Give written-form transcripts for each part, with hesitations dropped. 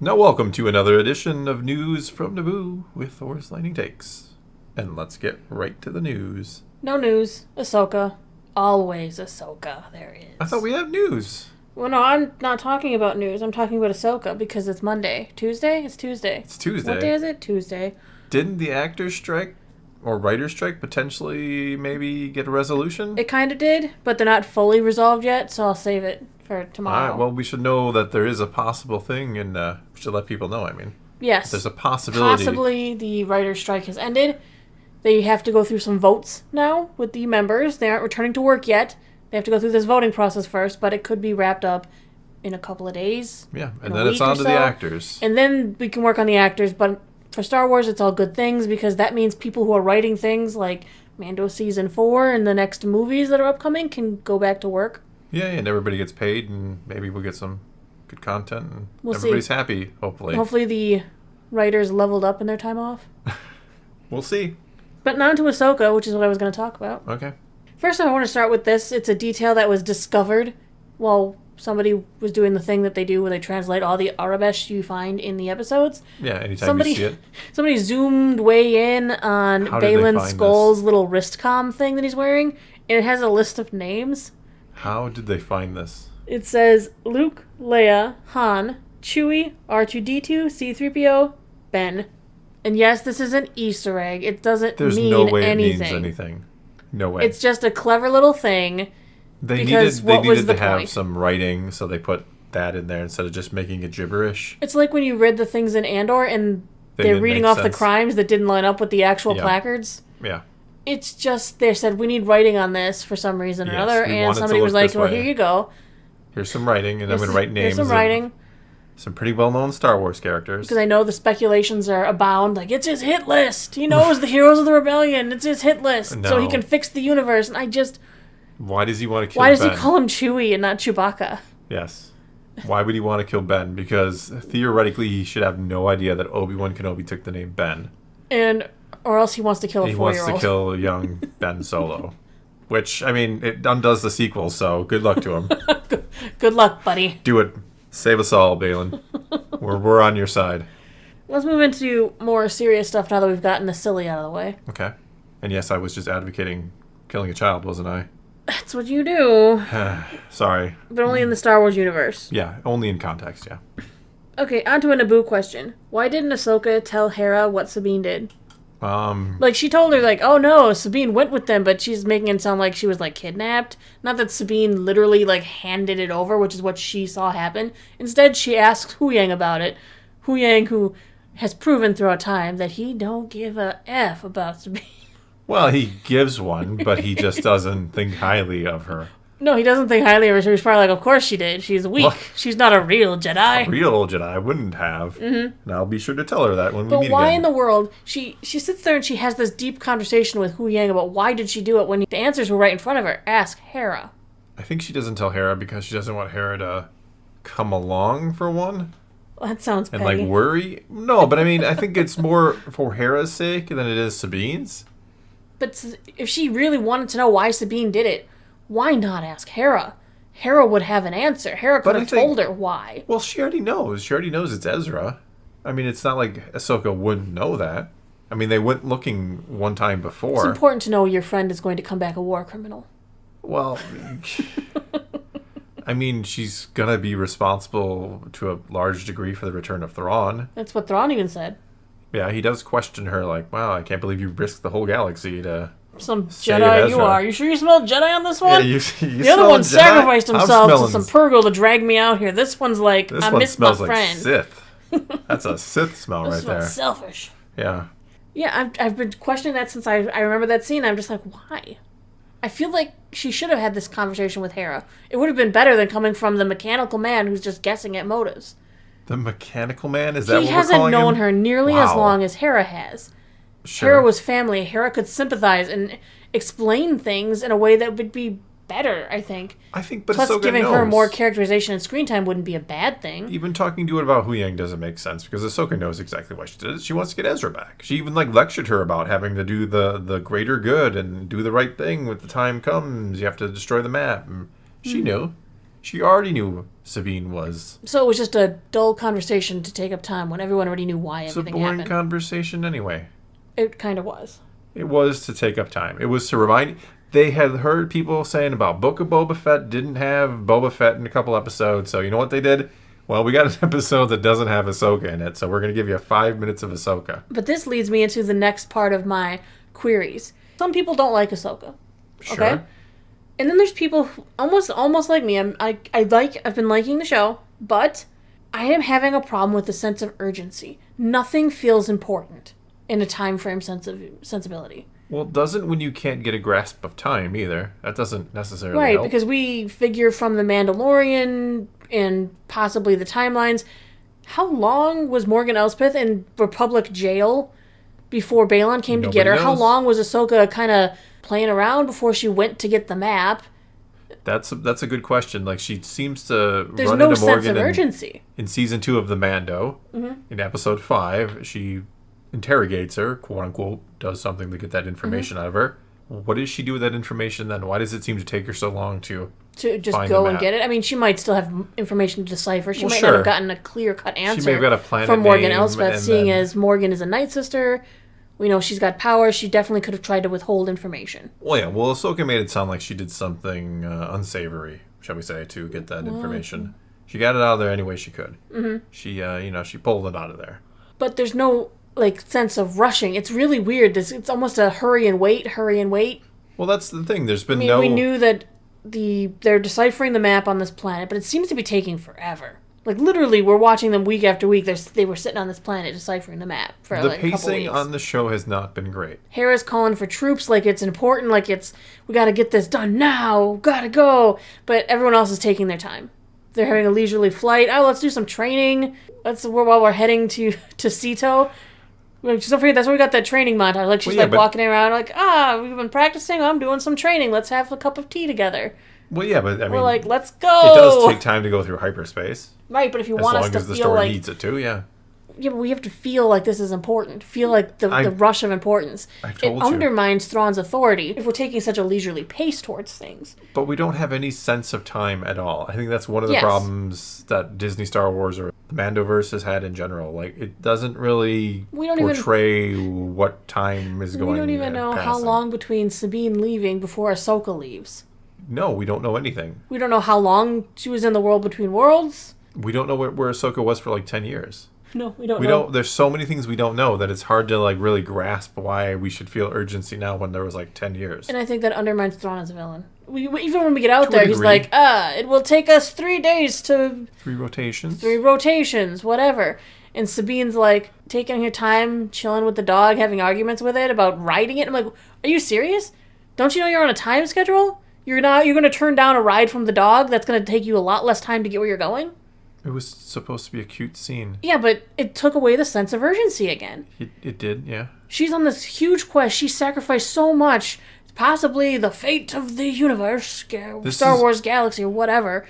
Now welcome to another edition of News from Naboo with Horse Lightning Takes. And let's get right to the news. No news. Ahsoka. Always Ahsoka. There is. I thought we had news. Well, no, I'm not talking about news. I'm talking about Ahsoka because it's Monday. Tuesday? It's Tuesday. It's Tuesday. What day is it? Tuesday. Didn't the actors strike or writers strike potentially maybe get a resolution? It kind of did, but they're not fully resolved yet, so I'll save it for tomorrow. All right, well, we should know that there is a possible thing, and we should let people know, Yes. There's a possibility. Possibly the writer's strike has ended. They have to go through some votes now with the members. They aren't returning to work yet. They have to go through this voting process first, but it could be wrapped up in a couple of days. Yeah, and then it's on to the actors. And then we can work on the actors, but for Star Wars, it's all good things because that means people who are writing things like Mando Season 4 and the next movies that are upcoming can go back to work. Yeah, and everybody gets paid, and maybe we'll get some good content, and everybody's happy, hopefully. Hopefully the writers leveled up in their time off. We'll see. But now to Ahsoka, which is what I was going to talk about. Okay. First, I want to start with this. It's a detail that was discovered while somebody was doing the thing that they do where they translate all the Arabesh you find in the episodes. Yeah, anytime you see it. Somebody zoomed way in on Baylan Skoll's little wrist comm thing that he's wearing, and it has a list of names. How did they find this? It says Luke, Leia, Han, Chewie, R2-D2, C-3PO, Ben. And yes, this is an Easter egg. It doesn't mean anything. There's no way it means anything. No way. It's just a clever little thing. They needed to have some writing, so they put that in there instead of just making it gibberish. It's like when you read the things in Andor and they're reading off the crimes that didn't line up with the actual placards. Yeah. It's just, they said, we need writing on this for some reason or other, and somebody was like, well, here you go. Here's some writing, and I'm going to write names. Here's some writing. Some pretty well-known Star Wars characters. Because I know the speculations are abound. Like, it's his hit list. He knows the heroes of the rebellion. It's his hit list. No. So he can fix the universe. And I just... Why does he want to kill Ben? Why does he call him Chewie and not Chewbacca? Yes. Why would he want to kill Ben? Because theoretically, he should have no idea that Obi-Wan Kenobi took the name Ben. Or else he wants to kill a 4-year-old. He wants to kill young Ben Solo. Which, I mean, it undoes the sequel, so good luck to him. Good luck, buddy. Do it. Save us all, Baylan. We're on your side. Let's move into more serious stuff now that we've gotten the silly out of the way. Okay. And yes, I was just advocating killing a child, wasn't I? That's what you do. Sorry. But only in the Star Wars universe. Yeah, only in context, yeah. Okay, on to a Naboo question. Why didn't Ahsoka tell Hera what Sabine did? Like, she told her, like, oh no, Sabine went with them, but she's making it sound like she was, like, kidnapped. Not that Sabine literally, like, handed it over, which is what she saw happen. Instead, she asks Huyang about it. Huyang, who has proven throughout time that he don't give a F about Sabine. Well, he gives one, but he just doesn't think highly of her. No, he doesn't think highly of her, so he's probably like, of course she did. She's weak. What? She's not a real Jedi. A real Jedi wouldn't have. Mm-hmm. And I'll be sure to tell her that when we meet again. But why in the world? She sits there and she has this deep conversation with Huyang about why did she do it when the answers were right in front of her. Ask Hera. I think she doesn't tell Hera because she doesn't want Hera to come along, for one. Well, that sounds petty. And, like, worry. No, but I mean, I think it's more for Hera's sake than it is Sabine's. But if she really wanted to know why Sabine did it, why not ask Hera? Hera would have an answer. Hera could have told her why. Well, she already knows. She already knows it's Ezra. I mean, it's not like Ahsoka wouldn't know that. I mean, they went looking one time before. It's important to know your friend is going to come back a war criminal. Well, I mean, she's going to be responsible to a large degree for the return of Thrawn. That's what Thrawn even said. Yeah, he does question her, like, wow, I can't believe you risked the whole galaxy to some Jedi you are. You sure you smelled Jedi on this one? Yeah, the other one sacrificed himself to some Purgle to drag me out here. This one's like, I missed my friend. Like Sith. That's a Sith smell right there. Selfish. Yeah. Yeah, I've been questioning that since I remember that scene. I'm just like, why? I feel like she should have had this conversation with Hera. It would have been better than coming from the mechanical man who's just guessing at motives. The mechanical man? Is that what we're calling him? He hasn't known her nearly as long as Hera has. Sure. Hera was family. Hera could sympathize and explain things in a way that would be better, I think. But plus, Ahsoka giving knows. her more characterization and screen time wouldn't be a bad thing. Even talking to her about Huyang doesn't make sense because Ahsoka knows exactly why she did it. She wants to get Ezra back. She even lectured her about having to do the greater good and do the right thing when the time comes. You have to destroy the map. And she knew. She already knew Sabine was. So it was just a dull conversation to take up time when everyone already knew why It's a everything boring happened. conversation anyway. It kind of was. It was to take up time. It was to remind. They had heard people saying about Book of Boba Fett didn't have Boba Fett in a couple episodes. So you know what they did? Well, we got an episode that doesn't have Ahsoka in it. So we're going to give you 5 minutes of Ahsoka. But this leads me into the next part of my queries. Some people don't like Ahsoka. Sure. Okay? And then there's people who, almost like me. I've been liking the show, but I am having a problem with the sense of urgency. Nothing feels important in a time frame sensibility. Well, it doesn't when you can't get a grasp of time either. That doesn't necessarily Right, help. because we figure from the Mandalorian and possibly the timelines, how long was Morgan Elspeth in Republic jail before Baylan came to get her? Nobody How knows. long was Ahsoka kind of playing around before she went to get the map? That's a good question. Like, she seems to There's run no into sense Morgan of urgency. in season 2 of the Mando. Mm-hmm. In episode 5, she interrogates her, quote unquote, does something to get that information out of her. What does she do with that information then? Why does it seem to take her so long to just find go the and map? get it. I mean, she might still have information to decipher. She Well, might sure. not have gotten a clear-cut answer. She may have got a planet from Morgan name, Elspeth, and seeing then- as Morgan is a Night Sister. We know she's got power. She definitely could have tried to withhold information. Well, yeah. Well, Ahsoka made it sound like she did something unsavory, shall we say, to get that information. She got it out of there any way she could. Mm-hmm. She, she pulled it out of there. But there's no sense of rushing. It's really weird. It's almost a hurry and wait. Well, that's the thing. There's been I mean, we knew that they're deciphering the map on this planet, but it seems to be taking forever. Like, literally, we're watching them week after week. They were sitting on this planet deciphering the map for the like a couple pacing weeks. on the show has not been great. Hera's calling for troops like it's important, like we gotta get this done now, gotta go. But everyone else is taking their time. They're having a leisurely flight. Oh, let's do some training. While we're heading to Sito. Like, just don't forget, that's where we got that training montage. Like, she's But- walking around like, we've been practicing, I'm doing some training, let's have a cup of tea together. Well, yeah, but I mean, We're like, let's go! it does take time to go through hyperspace. Right, but if you As want us long to as the feel story like... needs it to, yeah. Yeah, but we have to feel like this is important. Feel like the rush of importance. I've told it you. undermines Thrawn's authority if we're taking such a leisurely pace towards things. But we don't have any sense of time at all. I think that's one of the Yes. problems that Disney Star Wars or the Mandoverse has had in general. Like, it doesn't really We don't even- portray what time is going. We don't even know how passing. long between Sabine leaving before Ahsoka leaves. No, we don't know anything. We don't know how long she was in the world between worlds. We don't know where Ahsoka was for like 10 years. No, we don't We know. don't. There's so many things we don't know that it's hard to like really grasp why we should feel urgency now when there was like 10 years. And I think that undermines Thrawn as a villain. Even when we get out To a there, he's degree. like, it will take us 3 days to 3 rotations. 3 rotations, whatever. And Sabine's like taking her time, chilling with the dog, having arguments with it about riding it. I'm like, are you serious? Don't you know you're on a time schedule? You're going to turn down a ride from the dog that's going to take you a lot less time to get where you're going? It was supposed to be a cute scene. Yeah, but it took away the sense of urgency again. It did, yeah. She's on this huge quest. She sacrificed so much, possibly the fate of the universe, Star Wars galaxy, or whatever,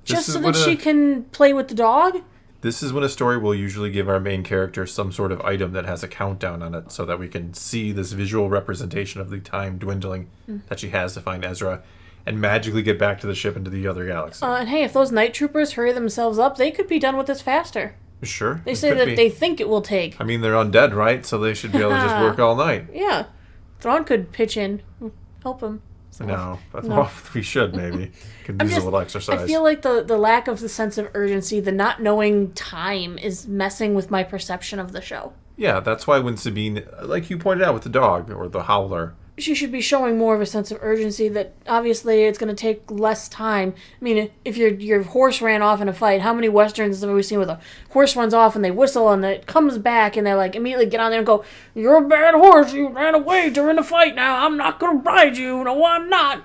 just so that she can play with the dog. This is when a story will usually give our main character some sort of item that has a countdown on it so that we can see this visual representation of the time dwindling that she has to find Ezra and magically get back to the ship into the other galaxy. And hey, if those night troopers hurry themselves up, they could be done with this faster. Sure. They it say could that be. they think it will take. I mean, they're undead, right? So they should be able to just work all night. Yeah. Thrawn could pitch in, help him. No, well, we should maybe. Could use a little exercise. I feel like the lack of the sense of urgency, the not knowing time, is messing with my perception of the show. Yeah, that's why when Sabine, like you pointed out with the dog or the howler, She should be showing more of a sense of urgency that obviously it's going to take less time. I mean, if your horse ran off in a fight, how many westerns have we seen with a horse runs off and they whistle and it comes back and they like immediately get on there and go, "You're a bad horse, you ran away during the fight, now I'm not going to ride you, no I'm not."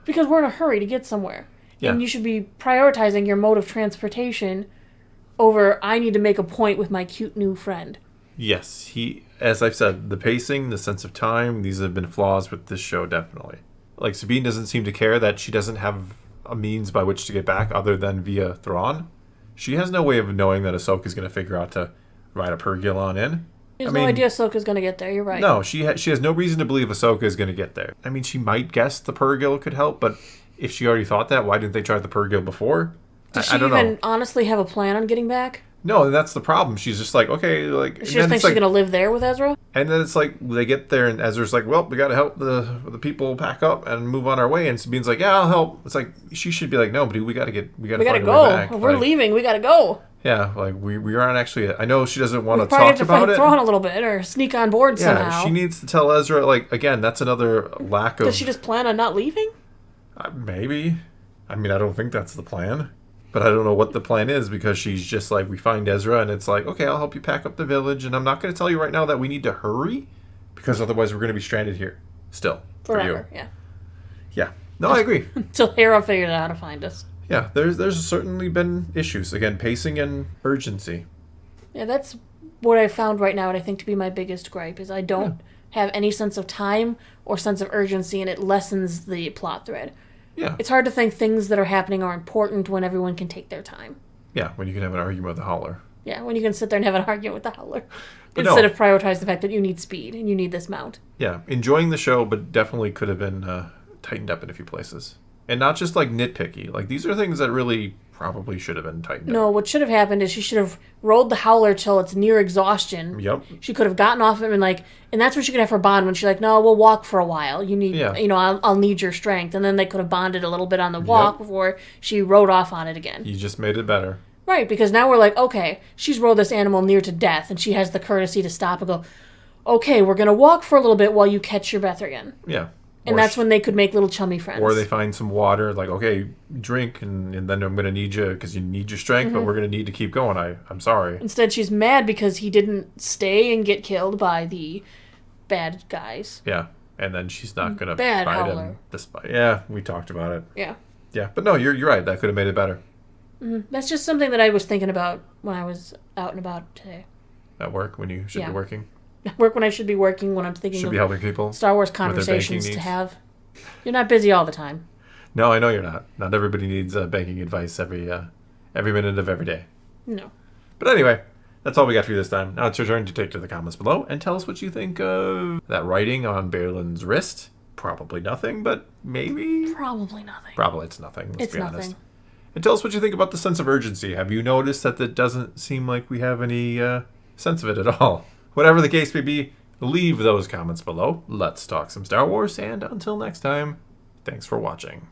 Because we're in a hurry to get somewhere. Yeah. And you should be prioritizing your mode of transportation over, I need to make a point with my cute new friend. yes, as I've said, the pacing, the sense of time, these have been flaws with this show, definitely. Like, Sabine doesn't seem to care that she doesn't have a means by which to get back other than via Thrawn. She has no way of knowing that Ahsoka's going to figure out to ride a Purrgil on in. There's no idea Ahsoka's going to get there, you're right. No, she has no reason to believe Ahsoka is going to get there. I mean, she might guess the Purrgil could help, but if she already thought that, why didn't they try the Purrgil before? Does she I don't even know. honestly have a plan on getting back? No, that's the problem. She's just like, okay, like... She just thinks she's going to live there with Ezra? And then it's like, they get there, and Ezra's like, well, we got to help the people pack up and move on our way. And Sabine's like, yeah, I'll help. It's like, she should be like, no, but we got to find a go. way back. If we're leaving, we got to go. Yeah, like, we aren't actually... I know she doesn't want to probably talk have to about it. Thrawn a little bit or sneak on board somehow. Yeah, she needs to tell Ezra, like, again, that's another lack of... Does she just plan on not leaving? Maybe. I mean, I don't think that's the plan. But I don't know what the plan is, because she's just like, we find Ezra, and it's like, okay, I'll help you pack up the village, and I'm not going to tell you right now that we need to hurry, because otherwise we're going to be stranded here. Still. Forever, for you. yeah. Yeah. No, I agree. Until Hera figured out how to find us. Yeah, there's certainly been issues. Again, pacing and urgency. Yeah, that's what I found right now, and I think to be my biggest gripe, is I don't have any sense of time or sense of urgency, and it lessens the plot thread. Yeah. It's hard to think things that are happening are important when everyone can take their time. Yeah, when you can have an argument with the Howler. Yeah, when you can sit there and have an argument with the Howler. But Instead of prioritize the fact that you need speed and you need this mount. Yeah, enjoying the show, but definitely could have been tightened up in a few places. And not just like nitpicky. Like, these are things that really probably should have been tightened up. No, what should have happened is she should have rolled the Howler till it's near exhaustion. Yep. She could have gotten off him and that's where she could have her bond when she's like, no, we'll walk for a while. You need, I'll need your strength. And then they could have bonded a little bit on the walk before she rode off on it again. You just made it better. Right, because now we're like, okay, she's rode this animal near to death, and she has the courtesy to stop and go, okay, we're going to walk for a little bit while you catch your breath again. Yeah. And that's when they could make little chummy friends. Or they find some water, like, okay, drink, and then I'm going to need you, because you need your strength, but we're going to need to keep going. I'm sorry. Instead, she's mad because he didn't stay and get killed by the bad guys. Yeah, and then she's not going to Bad fight Howler. him. Despite, yeah, we talked about it. Yeah. Yeah, but no, you're right. That could have made it better. That's just something that I was thinking about when I was out and about today. At work, when you should be working. Work when I should be working, when I'm thinking Should be helping people. Star Wars with their conversations banking to needs. have. You're not busy all the time. No, I know you're not. Not everybody needs banking advice every minute of every day. No. But anyway, that's all we got for you this time. Now it's your turn to take to the comments below and tell us what you think of that writing on Baylan's wrist. Probably nothing, but maybe... Probably nothing. Probably it's nothing, let's It's be nothing. honest. And tell us what you think about the sense of urgency. Have you noticed that it doesn't seem like we have any sense of it at all? Whatever the case may be, leave those comments below. Let's talk some Star Wars, and until next time, thanks for watching.